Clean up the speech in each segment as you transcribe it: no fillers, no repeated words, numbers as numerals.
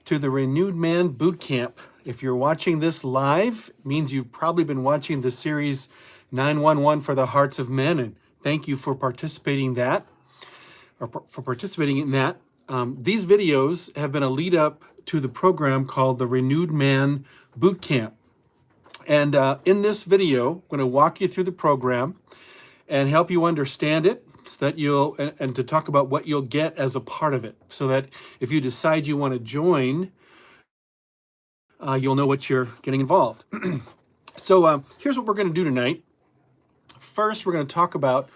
to the Renewed Man Boot Camp. If you're watching this live, it means you've probably been watching the series 911 for the Hearts of Men, and thank you for participating in that. These videos have been a lead up to the program called the Renewed Man Boot Camp. And in this video, I'm going to walk you through the program and help you understand it, so that and to talk about what you'll get as a part of it, so that if you decide you want to join, you'll know what you're getting involved. So here's what we're going to do tonight. First, we're going to talk about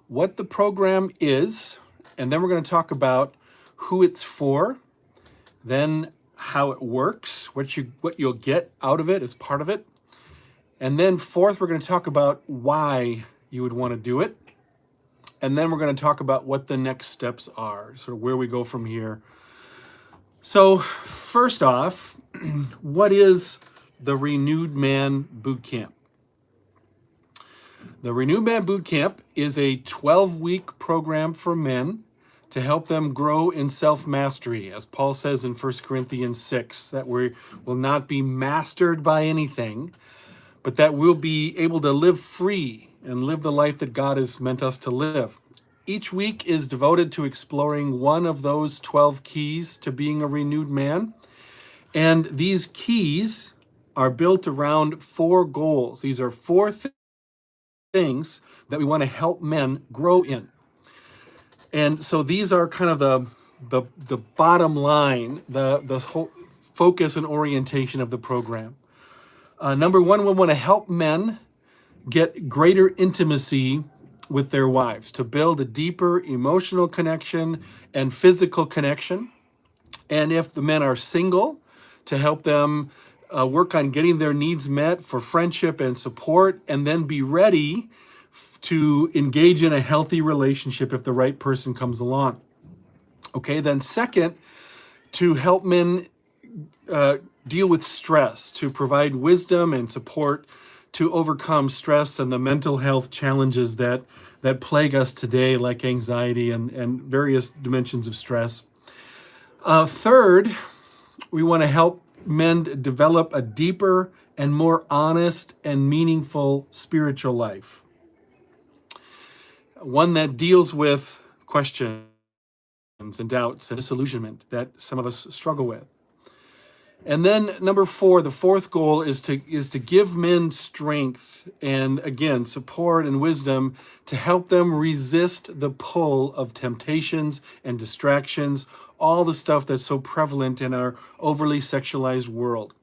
what the program is, and then we're going to talk about who it's for, then how it works, what you'll get out of it as part of it, and then fourth, we're going to talk about why you would want to do it. And then we're going to talk about what the next steps are, sort of where we go from here. So first off, what is the Renewed Man Boot Camp? The Renewed Man Boot Camp is a 12-week program for men to help them grow in self-mastery. As Paul says in 1 Corinthians 6, that we will not be mastered by anything, but that we'll be able to live free and live the life that God has meant us to live. Each week is devoted to exploring one of those 12 keys to being a renewed man. And these keys are built around 4 goals. These are 4 things that we want to help men grow in. And so these are kind of the bottom line, the whole focus and orientation of the program. Number 1, we want to help men get greater intimacy with their wives, to build a deeper emotional connection and physical connection. And if the men are single, to help them work on getting their needs met for friendship and support, and then be ready to engage in a healthy relationship if the right person comes along. Okay, then second, to help men deal with stress, to provide wisdom and support to overcome stress and the mental health challenges that plague us today, like anxiety and various dimensions of stress. Third, we want to help men develop a deeper and more honest and meaningful spiritual life. One that deals with questions and doubts and disillusionment that some of us struggle with. And then number 4, the fourth goal is to give men strength and, again, support and wisdom to help them resist the pull of temptations and distractions, all the stuff that's so prevalent in our overly sexualized world.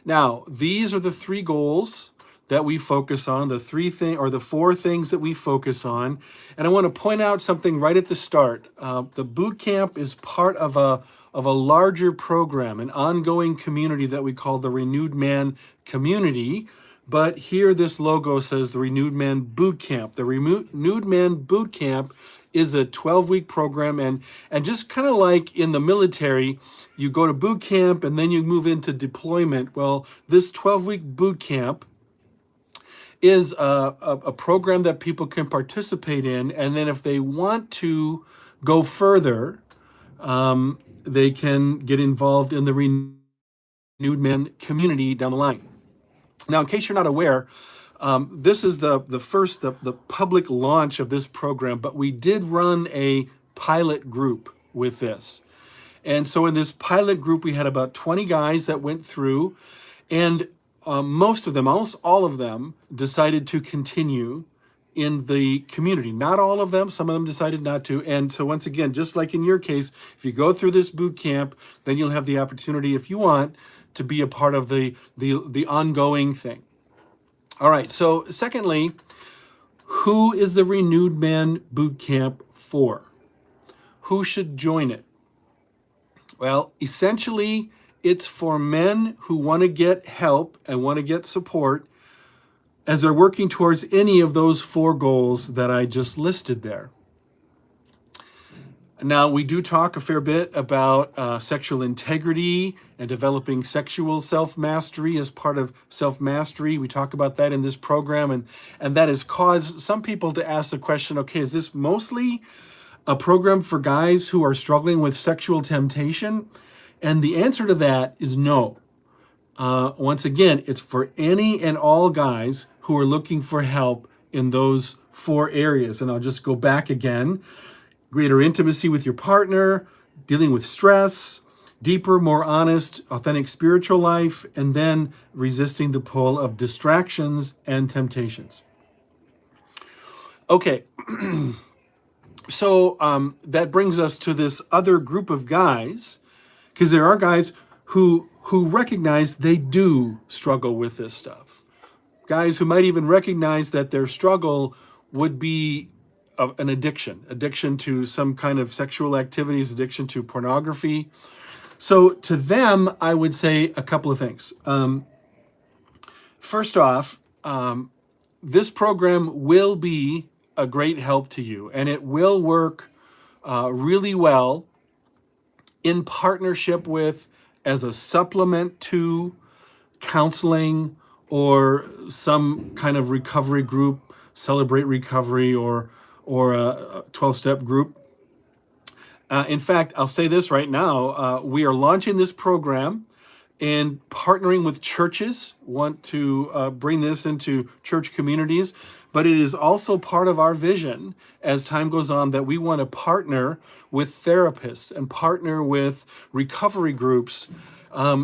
Now, these are the 3 goals that we focus on, the 4 things that we focus on. And I want to point out something right at the start. The boot camp is part of a larger program, an ongoing community that we call the Renewed Man Community. But here this logo says the Renewed Man Boot Camp. The Renewed Man Boot Camp is a 12-week program, and just kind of like in the military, you go to boot camp and then you move into deployment. Well, this 12-week boot camp is a program that people can participate in, and then if they want to go further, they can get involved in the Renewed Man community down the line. Now, in case you're not aware, this is the public launch of this program, but we did run a pilot group with this. And so in this pilot group, we had about 20 guys that went through, and most of them, almost all of them, decided to continue in the community. Not all of them, some of them decided not to. And so once again, just like in your case, if you go through this boot camp, then you'll have the opportunity, if you want, to be a part of the ongoing thing. All right, so secondly, who is the Renewed Man Boot Camp for? Who should join it? Well, essentially, it's for men who want to get help and want to get support as they're working towards any of those 4 goals that I just listed there. Now, we do talk a fair bit about sexual integrity and developing sexual self-mastery as part of self-mastery. We talk about that in this program, and that has caused some people to ask the question, okay, is this mostly a program for guys who are struggling with sexual temptation? And the answer to that is no. Once again, it's for any and all guys who are looking for help in those 4 areas. And I'll just go back again. Greater intimacy with your partner, dealing with stress, deeper, more honest, authentic spiritual life, and then resisting the pull of distractions and temptations. Okay, so that brings us to this other group of guys, because there are guys who recognize they do struggle with this stuff. Guys who might even recognize that their struggle would be an addiction to some kind of sexual activities, addiction to pornography. So to them, I would say a couple of things. First off, this program will be a great help to you, and it will work really well in partnership with, as a supplement to counseling or some kind of recovery group, Celebrate Recovery, or a 12-step group. In fact, I'll say this right now, we are launching this program and partnering with churches, want to bring this into church communities, but it is also part of our vision as time goes on that we want to partner with therapists and partner with recovery groups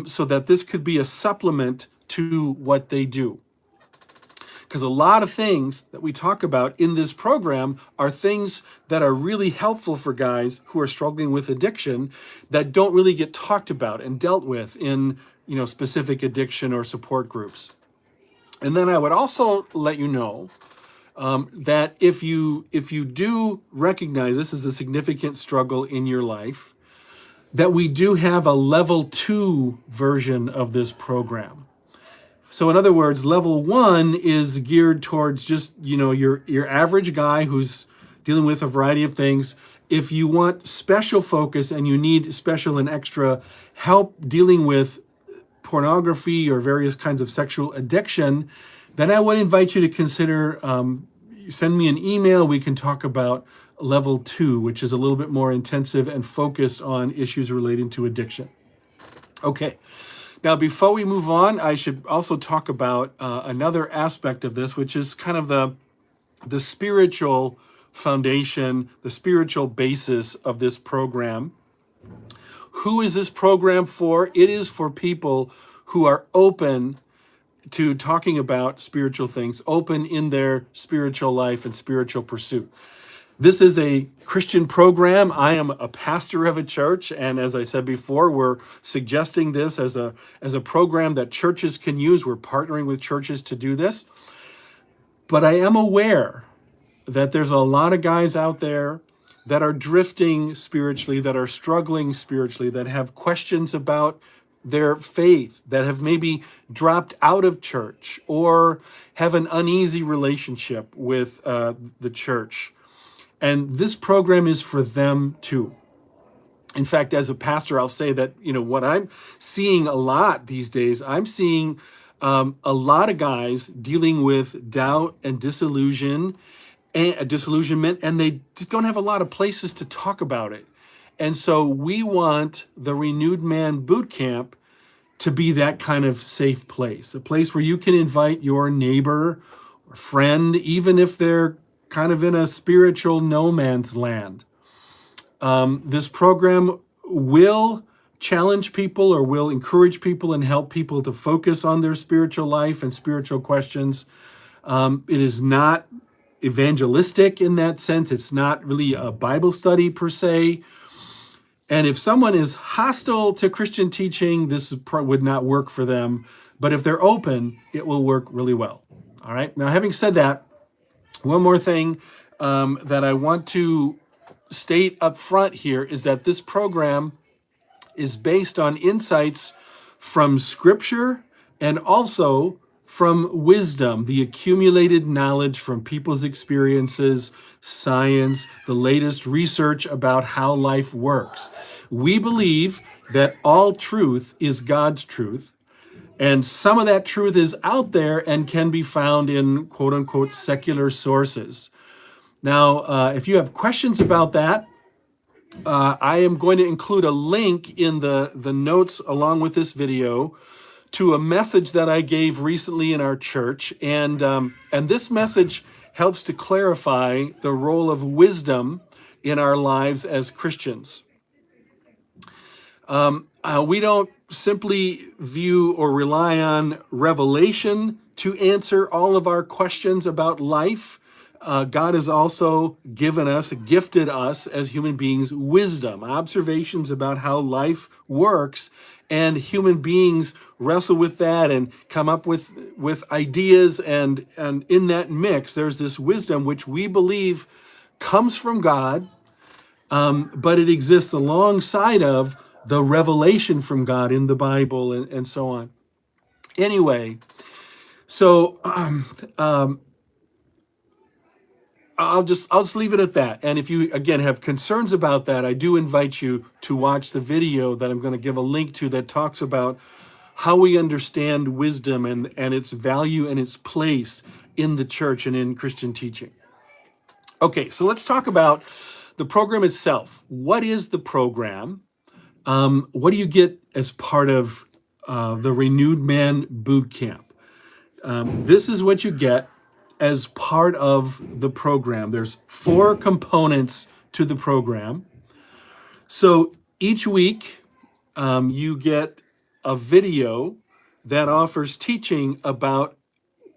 so that this could be a supplement to what they do. Because a lot of things that we talk about in this program are things that are really helpful for guys who are struggling with addiction that don't really get talked about and dealt with in, specific addiction or support groups. And then I would also let you know that if you do recognize this is a significant struggle in your life, that we do have a level 2 version of this program. So in other words, level 1 is geared towards just, your average guy who's dealing with a variety of things. If you want special focus and you need special and extra help dealing with pornography or various kinds of sexual addiction, then I would invite you to consider, send me an email. We can talk about level 2, which is a little bit more intensive and focused on issues relating to addiction. Okay. Now, before we move on, I should also talk about another aspect of this, which is kind of the spiritual foundation, the spiritual basis of this program. Who is this program for? It is for people who are open to talking about spiritual things, open in their spiritual life and spiritual pursuit. This is a Christian program. I am a pastor of a church, and as I said before, we're suggesting this as a program that churches can use. We're partnering with churches to do this. But I am aware that there's a lot of guys out there that are drifting spiritually, that are struggling spiritually, that have questions about their faith, that have maybe dropped out of church or have an uneasy relationship with the church. And this program is for them too. In fact, as a pastor, I'll say that, what I'm seeing a lot these days, I'm seeing a lot of guys dealing with doubt and disillusionment, and they just don't have a lot of places to talk about it. And so we want the Renewed Man Boot Camp to be that kind of safe place, a place where you can invite your neighbor or friend, even if they're kind of in a spiritual no man's land. This program will challenge people or will encourage people and help people to focus on their spiritual life and spiritual questions. It is not evangelistic in that sense. It's not really a Bible study per se. And if someone is hostile to Christian teaching, this would not work for them. But if they're open, it will work really well. All right. Now, having said that, one more thing that I want to state up front here is that this program is based on insights from Scripture and also from wisdom, the accumulated knowledge from people's experiences, science, the latest research about how life works. We believe that all truth is God's truth. And some of that truth is out there and can be found in quote unquote secular sources. Now, if you have questions about that, I am going to include a link in the notes along with this video to a message that I gave recently in our church, and this message helps to clarify the role of wisdom in our lives as Christians. We don't simply view or rely on revelation to answer all of our questions about life. God has also gifted us as human beings, wisdom, observations about how life works, and human beings wrestle with that and come up with ideas, and in that mix, there's this wisdom which we believe comes from God, but it exists alongside of the revelation from God in the Bible, and so on. Anyway, so I'll just leave it at that. And if you again have concerns about that, I do invite you to watch the video that I'm going to give a link to that talks about how we understand wisdom and its value and its place in the church and in Christian teaching. Okay, so let's talk about the program itself. What is the program? What do you get as part of the Renewed Man Boot Camp? This is what you get as part of the program. There's 4 components to the program. So each week, you get a video that offers teaching about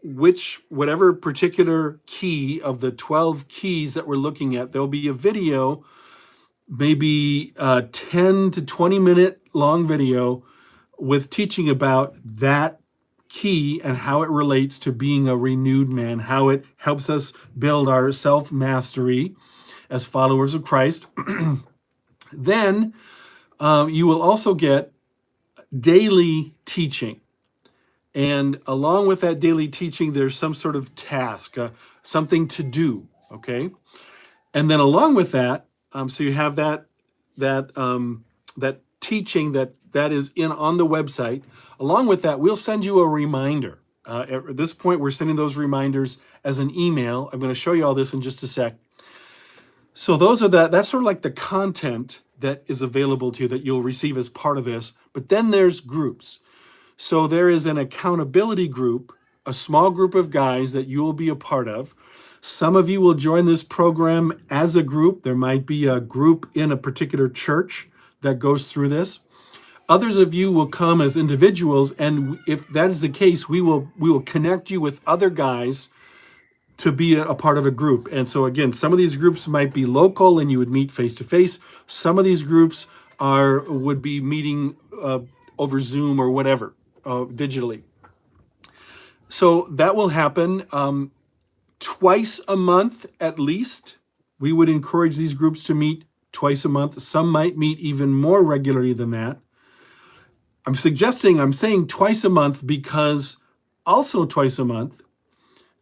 whatever particular key of the 12 keys that we're looking at. There'll be a video, maybe a 10 to 20 minute long video with teaching about that key and how it relates to being a renewed man, how it helps us build our self-mastery as followers of Christ. Then you will also get daily teaching. And along with that daily teaching, there's some sort of task, something to do, okay? And then along with that, so you have that teaching that is on the website. Along with that, we'll send you a reminder. At this point, we're sending those reminders as an email. I'm going to show you all this in just a sec. So that's sort of like the content that is available to you that you'll receive as part of this. But then there's groups. So there is an accountability group, a small group of guys that you will be a part of. Some of you will join this program as a group. There might be a group in a particular church that goes through this. Others of you will come as individuals, and if that is the case, we will connect you with other guys to be a part of a group. And so again, some of these groups might be local and you would meet face to face. Some of these groups would be meeting over Zoom or whatever, digitally. So that will happen twice a month at least. We would encourage these groups to meet twice a month. Some might meet even more regularly than that. I'm saying twice a month because also twice a month,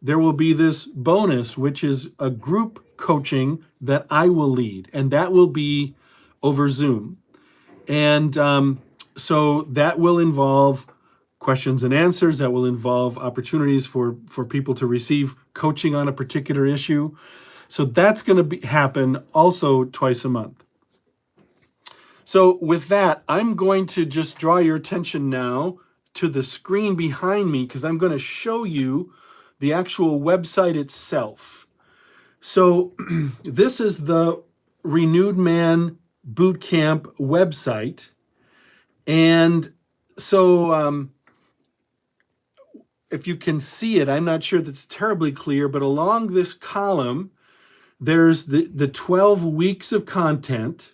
there will be this bonus, which is a group coaching that I will lead, and that will be over Zoom. And so that will involve questions and answers, that will involve opportunities for people to receive coaching on a particular issue. So that's going to happen also twice a month. So with that, I'm going to just draw your attention now to the screen behind me because I'm going to show you the actual website itself. So this is the Renewed Man Boot Camp website. And so if you can see it, I'm not sure that's terribly clear, but along this column, there's the 12 weeks of content.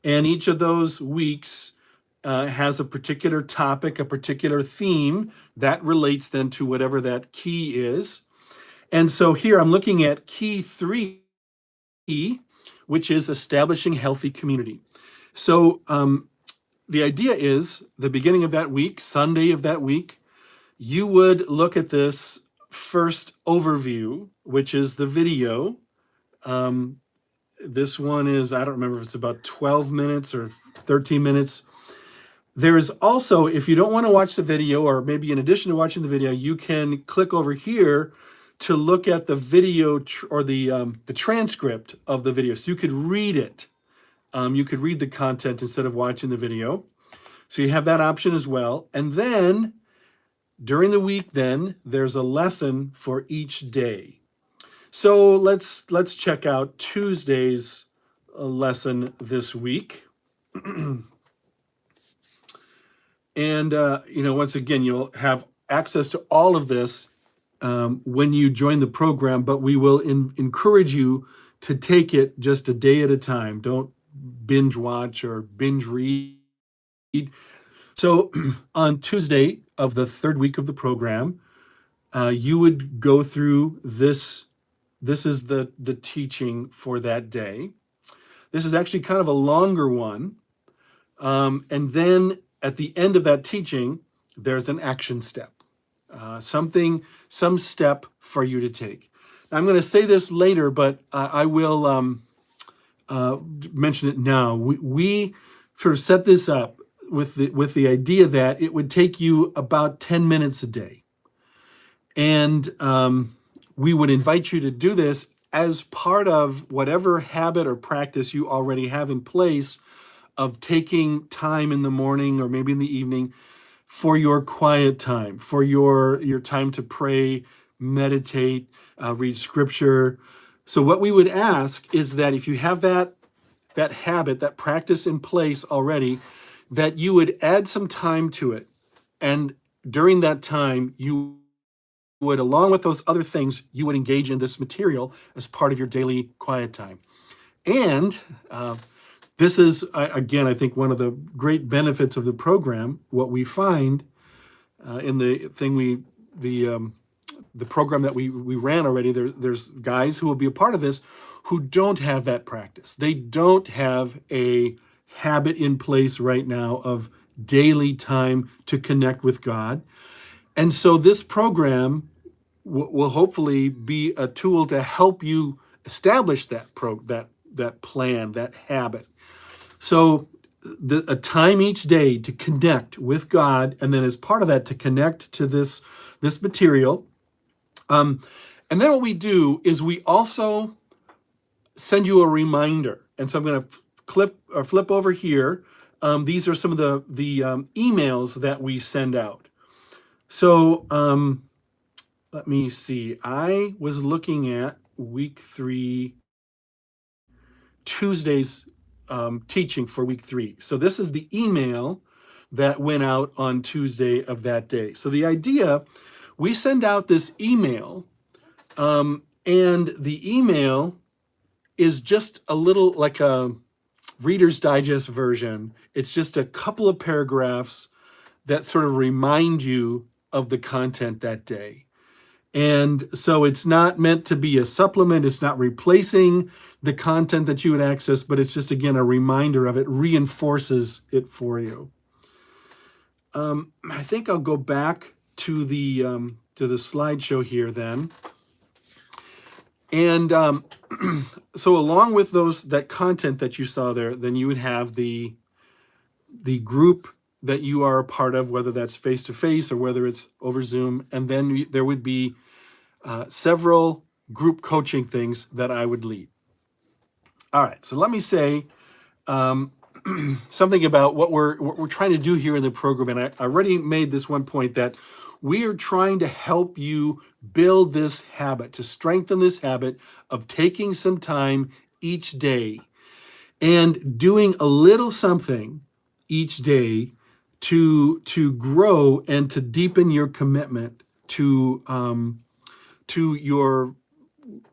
And each of those weeks has a particular topic, a particular theme that relates then to whatever that key is. And so here I'm looking at key 3, which is establishing healthy community. So the idea is the beginning of that week, Sunday of that week, you would look at this first overview, which is the video. This one is, I don't remember if it's about 12 minutes or 13 minutes. There is also, if you don't want to watch the video, or maybe in addition to watching the video, you can click over here to look at the video or the transcript of the video. So you could read it You could read the content instead of watching the video. So you have that option as well. And then during the week, then there's a lesson for each day. So let's check out Tuesday's lesson this week. And once again, you'll have access to all of this when you join the program, but we will encourage you to take it just a day at a time. Don't binge watch or binge read. So on Tuesday of the third week of the program, you would go through this. This is the teaching for that day. This is actually kind of a longer one. And then at the end of that teaching, there's an action step, some step for you to take. Now, I'm going to say this later, but I will mention it now. We sort of set this up with the idea that it would take you about 10 minutes a day. And we would invite you to do this as part of whatever habit or practice you already have in place of taking time in the morning or maybe in the evening for your quiet time, for your time to pray, meditate, read scripture. So what we would ask is that if you have that habit, that practice in place already, that you would add some time to it. And during that time, you would, along with those other things, you would engage in this material as part of your daily quiet time. And this is, again, I think one of the great benefits of the program. What we find in the program that we ran already, there's guys who will be a part of this who don't have that practice. They don't have a habit in place right now of daily time to connect with God. And so this program will hopefully be a tool to help you establish that plan, that habit. So a time each day to connect with God, and then as part of that to connect to this material. And then what we do is we also send you a reminder. And so I'm going to flip over here. These are some of the emails that we send out. So let me see. I was looking at week 3, Tuesday's teaching for week 3. So this is the email that went out on Tuesday of that day. So the idea, we send out this email, and the email is just a little like a Reader's Digest version. It's just a couple of paragraphs that sort of remind you of the content that day. And so it's not meant to be a supplement. It's not replacing the content that you would access, but it's just, again, a reminder of it, reinforces it for you. I think I'll go back to the slideshow here then. And so along with that content that you saw there, then you would have the group that you are a part of, whether that's face-to-face or whether it's over Zoom. And then there would be several group coaching things that I would lead. All right, so let me say something about what we're trying to do here in the program. And I already made this one point that we are trying to help you build this habit, to strengthen this habit of taking some time each day and doing a little something each day to grow and to deepen your commitment to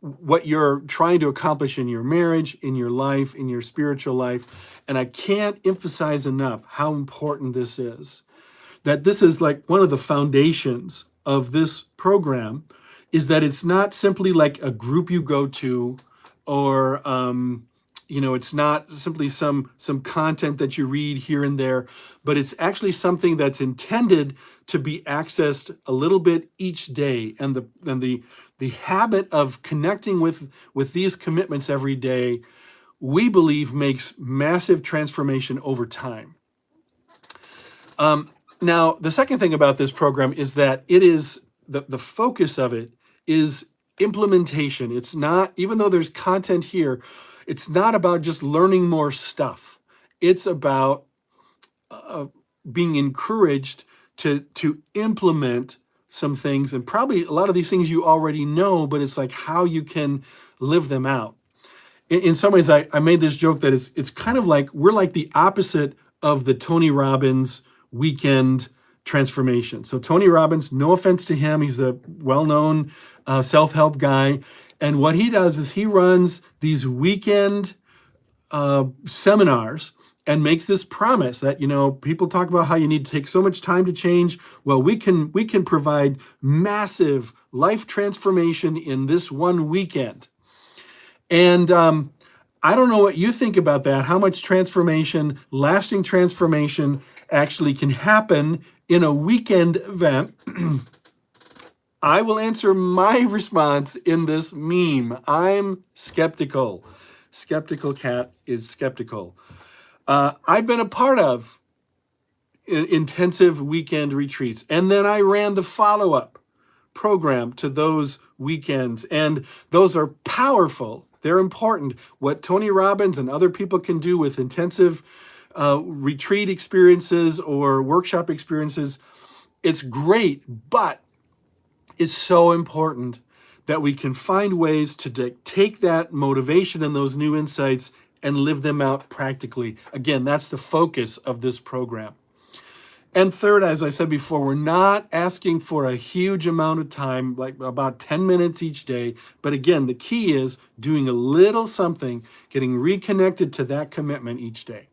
what you're trying to accomplish in your marriage, in your life, in your spiritual life. And I can't emphasize enough how important this is. That this is like one of the foundations of this program, is that it's not simply like a group you go to, or it's not simply some content that you read here and there, but it's actually something that's intended to be accessed a little bit each day. And the habit of connecting with these commitments every day, we believe, makes massive transformation over time. Now, the second thing about this program is that it is the focus of it is implementation. It's not, even though there's content here, it's not about just learning more stuff. It's about being encouraged to implement some things, and probably a lot of these things you already know, but it's like how you can live them out. In some ways, I made this joke that it's kind of like we're like the opposite of the Tony Robbins weekend transformation. So Tony Robbins, no offense to him, he's a well-known self-help guy, and what he does is he runs these weekend seminars and makes this promise that, people talk about how you need to take so much time to change. Well, we can provide massive life transformation in this one weekend. And I don't know what you think about that, how much transformation, lasting transformation actually can happen in a weekend event. I will answer my response in this meme. I'm skeptical. Skeptical cat is skeptical. I've been a part of intensive weekend retreats, and then I ran the follow-up program to those weekends, and those are powerful. They're important. What Tony Robbins and other people can do with intensive retreat experiences or workshop experiences, it's great, but it's so important that we can find ways to take that motivation and those new insights and live them out practically. Again, that's the focus of this program. And third, as I said before, we're not asking for a huge amount of time, like about 10 minutes each day. But again, the key is doing a little something, getting reconnected to that commitment each day.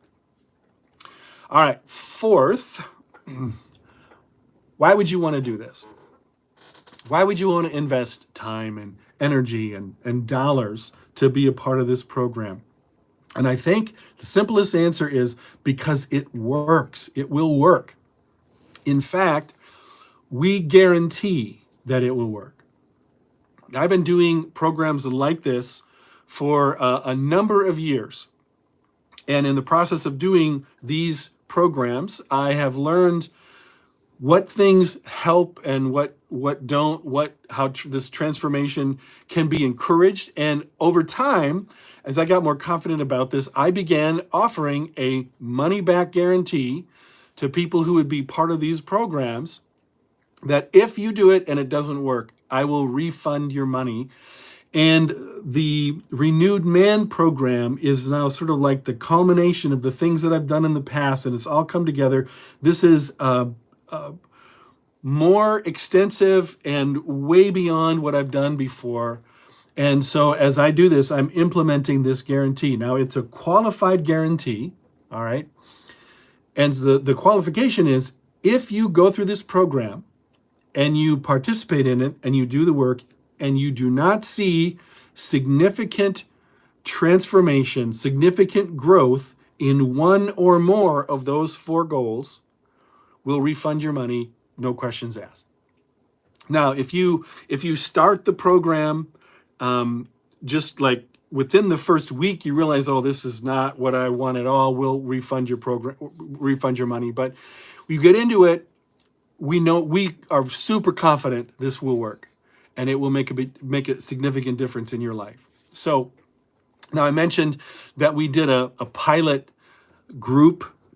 All right, fourth, why would you want to do this? Why would you want to invest time and energy and dollars to be a part of this program? And I think the simplest answer is because it works. It will work. In fact, we guarantee that it will work. I've been doing programs like this for a number of years. And in the process of doing these programs, I have learned what things help and what don't, how this transformation can be encouraged. And over time, as I got more confident about this, I began offering a money-back guarantee to people who would be part of these programs that if you do it and it doesn't work, I will refund your money. And the Renewed Man program is now sort of like the culmination of the things that I've done in the past, and it's all come together. This is more extensive and way beyond what I've done before. And so as I do this, I'm implementing this guarantee. Now, it's a qualified guarantee, all right? And the qualification is if you go through this program and you participate in it and you do the work and you do not see significant transformation, significant growth in one or more of those four goals, we'll refund your money, no questions asked. Now, if you start the program just like within the first week, you realize, oh, this is not what I want at all, we'll refund your money. But you get into it, we are super confident this will work, and it will make a significant difference in your life. So now I mentioned that we did a pilot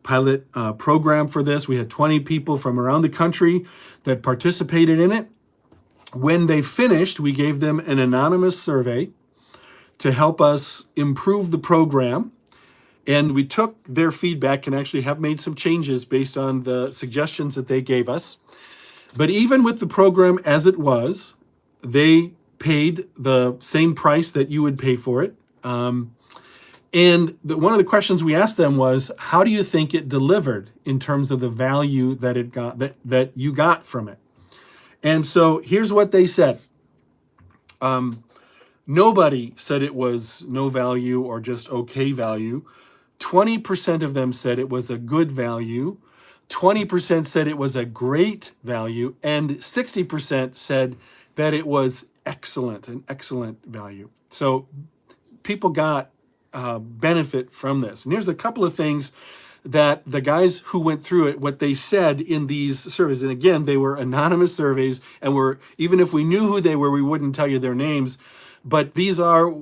program for this. We had 20 people from around the country that participated in it. When they finished, we gave them an anonymous survey to help us improve the program. And we took their feedback and actually have made some changes based on the suggestions that they gave us. But even with the program as it was, they paid the same price that you would pay for it. And one of the questions we asked them was, how do you think it delivered in terms of the value that it got, that you got from it? And so here's what they said. Nobody said it was no value or just okay value. 20% of them said it was a good value. 20% said it was a great value. And 60% said that it was an excellent value. So people got benefit from this. And here's a couple of things that the guys who went through it, what they said in these surveys. And again, they were anonymous surveys, and even if we knew who they were, we wouldn't tell you their names. But these are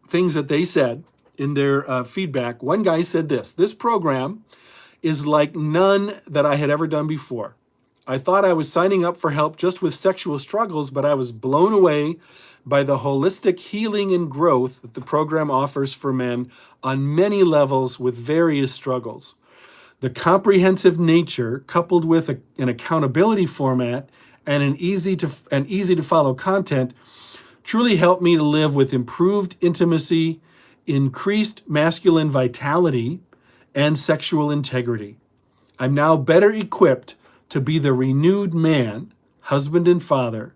things that they said. in their feedback. One guy said this program is like none that I had ever done before. I thought I was signing up for help just with sexual struggles, but I was blown away by the holistic healing and growth that the program offers for men on many levels with various struggles. The comprehensive nature, coupled with an accountability format and an easy to follow content, truly helped me to live with improved intimacy, increased masculine vitality, and sexual integrity. I'm now better equipped to be the renewed man, husband, and father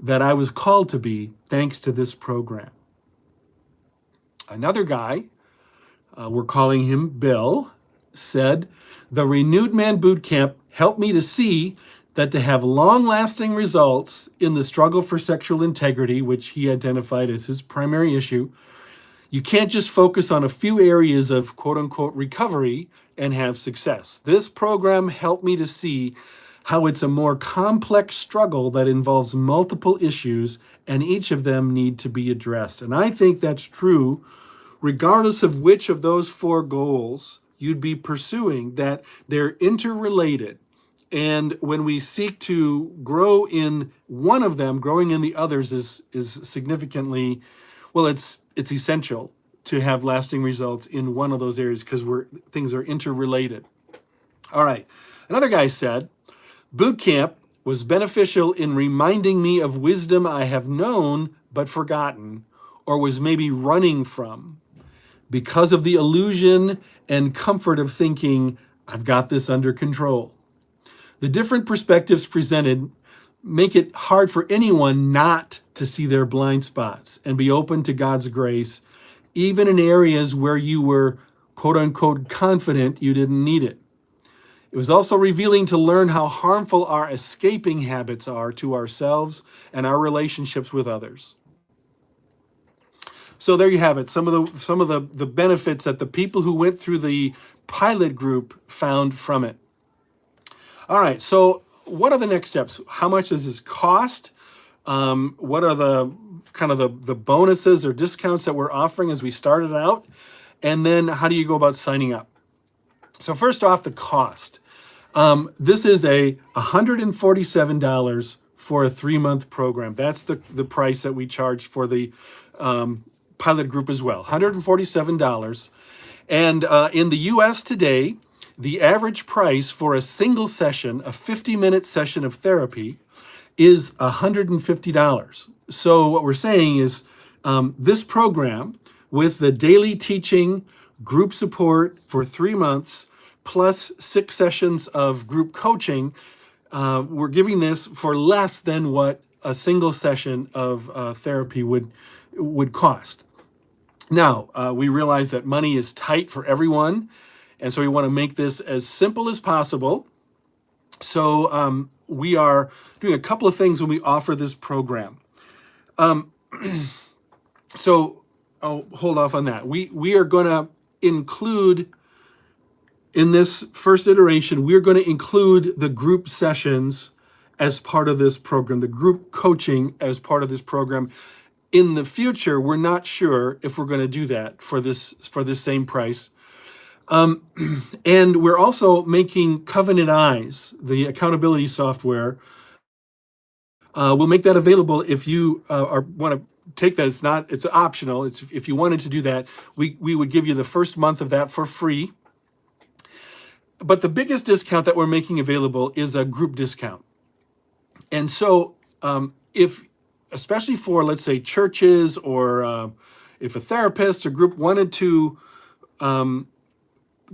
that I was called to be thanks to this program. Another guy, we're calling him Bill, said, the Renewed Man Bootcamp helped me to see that to have long-lasting results in the struggle for sexual integrity, which he identified as his primary issue, you can't just focus on a few areas of quote-unquote recovery and have success. This program helped me to see how it's a more complex struggle that involves multiple issues, and each of them need to be addressed. And I think that's true regardless of which of those four goals you'd be pursuing, that they're interrelated. And when we seek to grow in one of them, growing in the others is significantly, well, it's essential to have lasting results in one of those areas because things are interrelated. All right. Another guy said, boot camp was beneficial in reminding me of wisdom I have known but forgotten or was maybe running from because of the illusion and comfort of thinking I've got this under control. The different perspectives presented make it hard for anyone not to see their blind spots and be open to God's grace, even in areas where you were, quote unquote, confident you didn't need it. It was also revealing to learn how harmful our escaping habits are to ourselves and our relationships with others. So there you have it, some of the benefits that the people who went through the pilot group found from it. All right, so what are the next steps? How much does this cost? What are the kind of the bonuses or discounts that we're offering as we started out? And then how do you go about signing up? So first off, the cost. This is a $147 for a 3-month program. That's the price that we charge for the pilot group as well, $147. And in the US today, the average price for a single session, a 50-minute session of therapy, is $150. So what we're saying is this program with the daily teaching, group support for 3 months, plus 6 sessions of group coaching, we're giving this for less than what a single session of therapy would cost. Now, we realize that money is tight for everyone, and so we want to make this as simple as possible. So we are doing a couple of things when we offer this program. So I'll hold off on that. We are going to include, in this first iteration, we're going to include the group sessions as part of this program, the group coaching as part of this program. In the future, we're not sure if we're going to do that for this same price. And we're also making Covenant Eyes, the accountability software. We'll make that available if you want to take that. It's optional. If you wanted to do that, we would give you the first month of that for free. But the biggest discount that we're making available is a group discount. And so especially for, let's say, churches, or if a therapist or group wanted to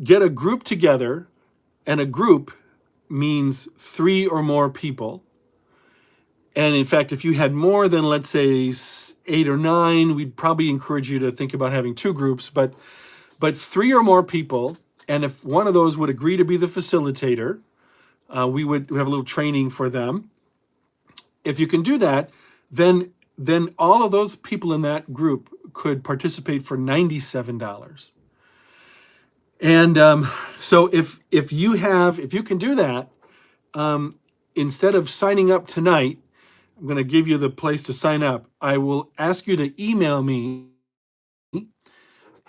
get a group together, and a group means 3 or more people. And in fact, if you had more than, let's say, 8 or 9, we'd probably encourage you to think about having 2 groups, but 3 or more people. And if one of those would agree to be the facilitator, we have a little training for them. If you can do that, then all of those people in that group could participate for $97. And so if you can do that, instead of signing up tonight, I'm going to give you the place to sign up. I will ask you to email me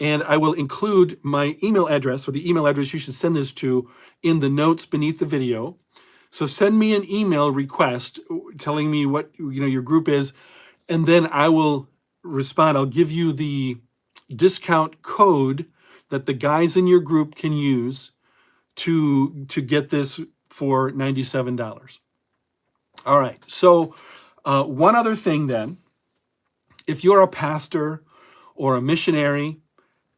And I will include my email address, or the email address you should send this to, in the notes beneath the video. So send me an email request telling me what your group is, and then I will respond. I'll give you the discount code that the guys in your group can use to get this for $97. All right. So one other thing then, if you're a pastor or a missionary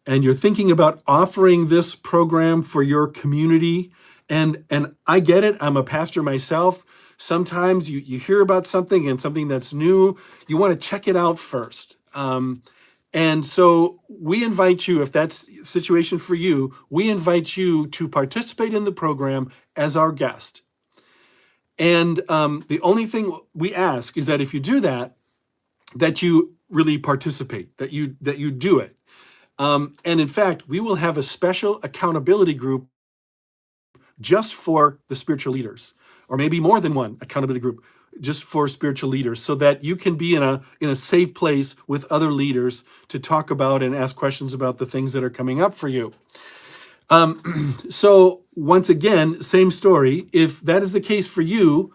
and you're thinking about offering this program for your community, and I get it, I'm a pastor myself. Sometimes you hear about something and something that's new, you want to check it out first. And so we invite you, if that's the situation for you, we invite you to participate in the program as our guest. And the only thing we ask is that if you do that, that you really participate, that you do it. And in fact, we will have a special accountability group just for the spiritual leaders, or maybe more than one accountability group just for spiritual leaders, so that you can be in a safe place with other leaders to talk about and ask questions about the things that are coming up for you. So once again, same story. If that is the case for you,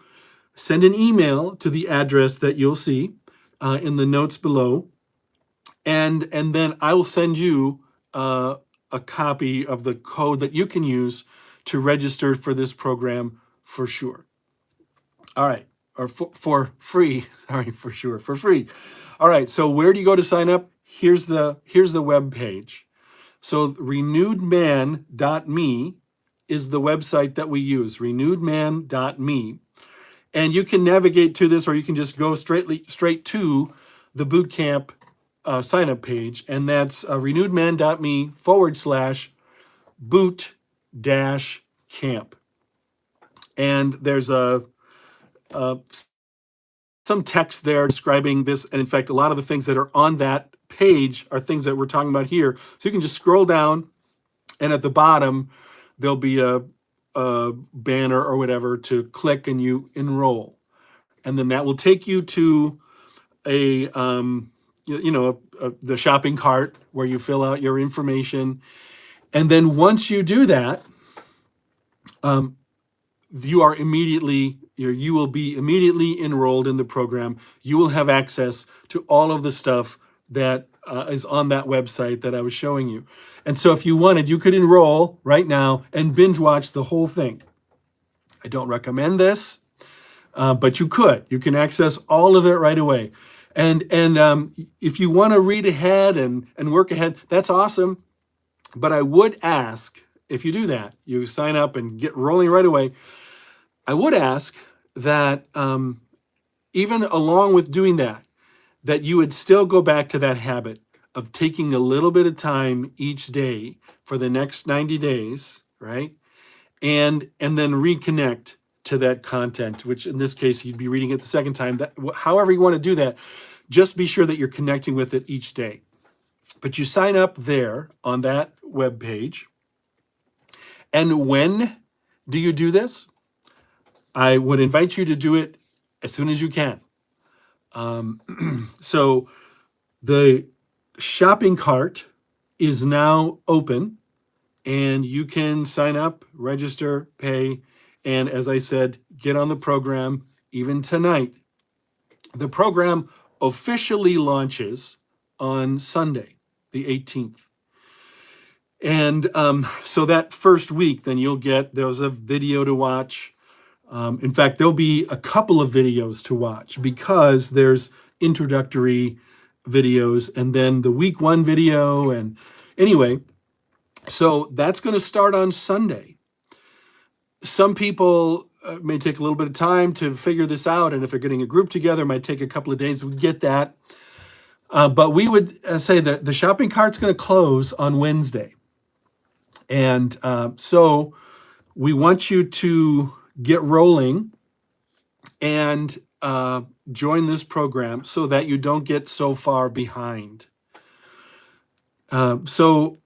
send an email to the address that you'll see in the notes below, and then I will send you a copy of the code that you can use to register for this program for sure. All right, or for free. Sorry, for sure, for free. All right, so where do you go to sign up? Here's the web page. So renewedman.me is the website that we use, renewedman.me. And you can navigate to this, or you can just go straight to the boot camp sign up page, and that's renewedman.me/boot-camp. And there's some text there describing this. And in fact, a lot of the things that are on that page are things that we're talking about here. So you can just scroll down, and at the bottom, there'll be a banner or whatever to click, and you enroll. And then that will take you to the shopping cart where you fill out your information. And then once you do that, you will be immediately enrolled in the program. You will have access to all of the stuff that is on that website that I was showing you. And so if you wanted, you could enroll right now and binge watch the whole thing. I don't recommend this, but you could. You can access all of it right away. And if you want to read ahead and work ahead, that's awesome. But I would ask, if you do that, you sign up and get rolling right away, I would ask that even along with doing that you would still go back to that habit of taking a little bit of time each day for the next 90 days, right? And then reconnect to that content, which in this case, you'd be reading it the second time. That, however you want to do that, just be sure that you're connecting with it each day. But you sign up there on that web page. And when do you do this? I would invite you to do it as soon as you can. So the shopping cart is now open, and you can sign up, register, pay, and as I said, get on the program even tonight. The program officially launches on Sunday, the 18th. And so that first week, then there's a video to watch. In fact, there'll be a couple of videos to watch, because there's introductory videos and then the week 1 video. And anyway, so that's going to start on Sunday. Some people may take a little bit of time to figure this out. And if they're getting a group together, it might take a couple of days. We get that. But we would say that the shopping cart's going to close on Wednesday. And so we want you to get rolling and join this program so that you don't get so far behind. So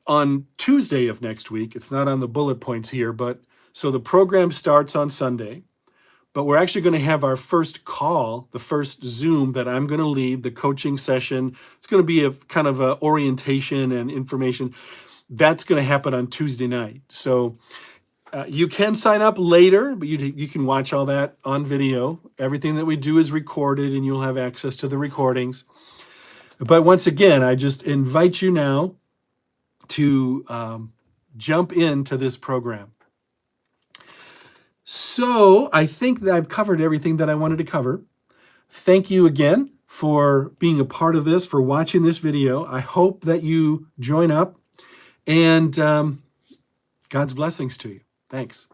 on Tuesday of next week, it's not on the bullet points here, but so the program starts on Sunday, but we're actually going to have our first call, the first Zoom that I'm going to lead, the coaching session. It's going to be a kind of a orientation and information. That's going to happen on Tuesday night. So you can sign up later, but you can watch all that on video. Everything that we do is recorded, and you'll have access to the recordings. But once again, I just invite you now to jump into this program. So I think that I've covered everything that I wanted to cover. Thank you again for being a part of this, for watching this video. I hope that you join up, and God's blessings to you. Thanks.